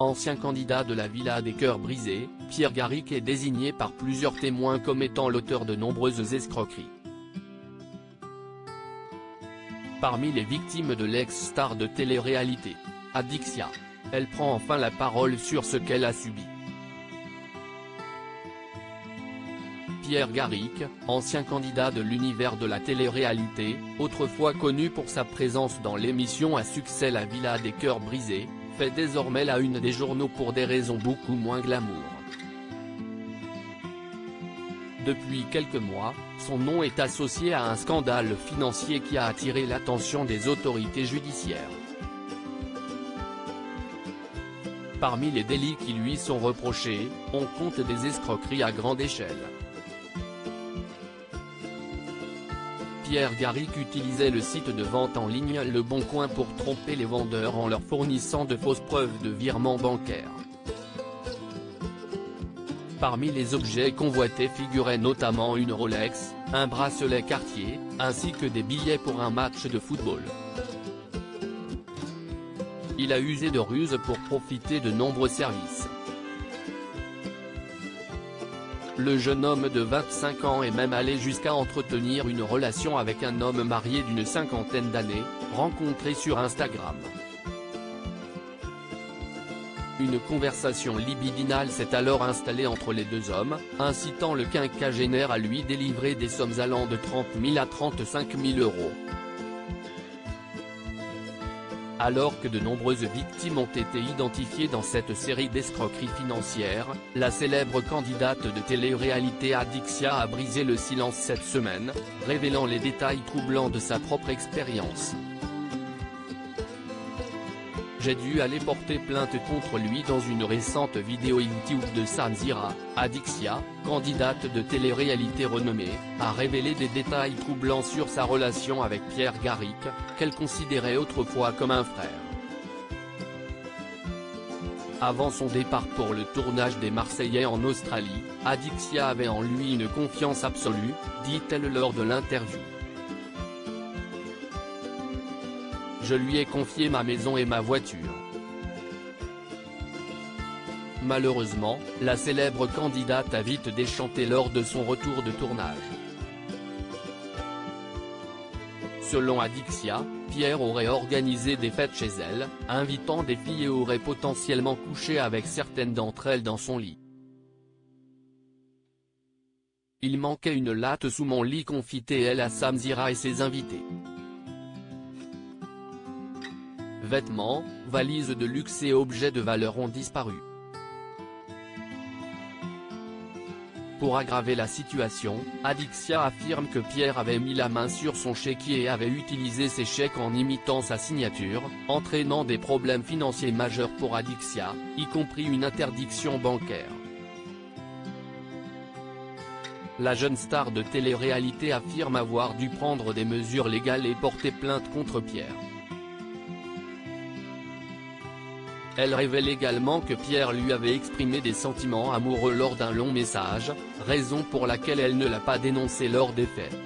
ancien candidat de la Villa des Cœurs Brisés, Pierre Garrick est désigné par plusieurs témoins comme étant l'auteur de nombreuses escroqueries. Parmi les victimes de l'ex-star de télé-réalité, Adixia, elle prend enfin la parole sur ce qu'elle a subi. Pierre Garrick, ancien candidat de l'univers de la télé-réalité, autrefois connu pour sa présence dans l'émission à succès La Villa des Cœurs Brisés, fait désormais la une des journaux pour des raisons beaucoup moins glamour. Depuis quelques mois, son nom est associé à un scandale financier qui a attiré l'attention des autorités judiciaires. Parmi les délits qui lui sont reprochés, on compte des escroqueries à grande échelle. Pierre Garrick utilisait le site de vente en ligne Le Bon Coin pour tromper les vendeurs en leur fournissant de fausses preuves de virements bancaires. Parmi les objets convoités figuraient notamment une Rolex, un bracelet Cartier, ainsi que des billets pour un match de football. Il a usé de ruses pour profiter de nombreux services. Le jeune homme de 25 ans est même allé jusqu'à entretenir une relation avec un homme marié d'une cinquantaine d'années, rencontré sur Instagram. Une conversation libidinale s'est alors installée entre les deux hommes, incitant le quinquagénaire à lui délivrer des sommes allant de 30 000 à 35 000 €. Alors que de nombreuses victimes ont été identifiées dans cette série d'escroqueries financières, la célèbre candidate de télé-réalité Adixia a brisé le silence cette semaine, révélant les détails troublants de sa propre expérience. J'ai dû aller porter plainte contre lui dans une récente vidéo YouTube de Samzira. Adixia, candidate de télé-réalité renommée, a révélé des détails troublants sur sa relation avec Pierre Garrick, qu'elle considérait autrefois comme un frère. Avant son départ pour le tournage des Marseillais en Australie, Adixia avait en lui une confiance absolue, dit-elle lors de l'interview. Je lui ai confié ma maison et ma voiture. Malheureusement, la célèbre candidate a vite déchanté lors de son retour de tournage. Selon Adixia, Pierre aurait organisé des fêtes chez elle, invitant des filles et aurait potentiellement couché avec certaines d'entre elles dans son lit. Il manquait une latte sous mon lit, confie-t-elle à Samzira et ses invités. Vêtements, valises de luxe et objets de valeur ont disparu. Pour aggraver la situation, Adixia affirme que Pierre avait mis la main sur son chéquier et avait utilisé ses chèques en imitant sa signature, entraînant des problèmes financiers majeurs pour Adixia, y compris une interdiction bancaire. La jeune star de télé-réalité affirme avoir dû prendre des mesures légales et porter plainte contre Pierre. Elle révèle également que Pierre lui avait exprimé des sentiments amoureux lors d'un long message, raison pour laquelle elle ne l'a pas dénoncé lors des faits.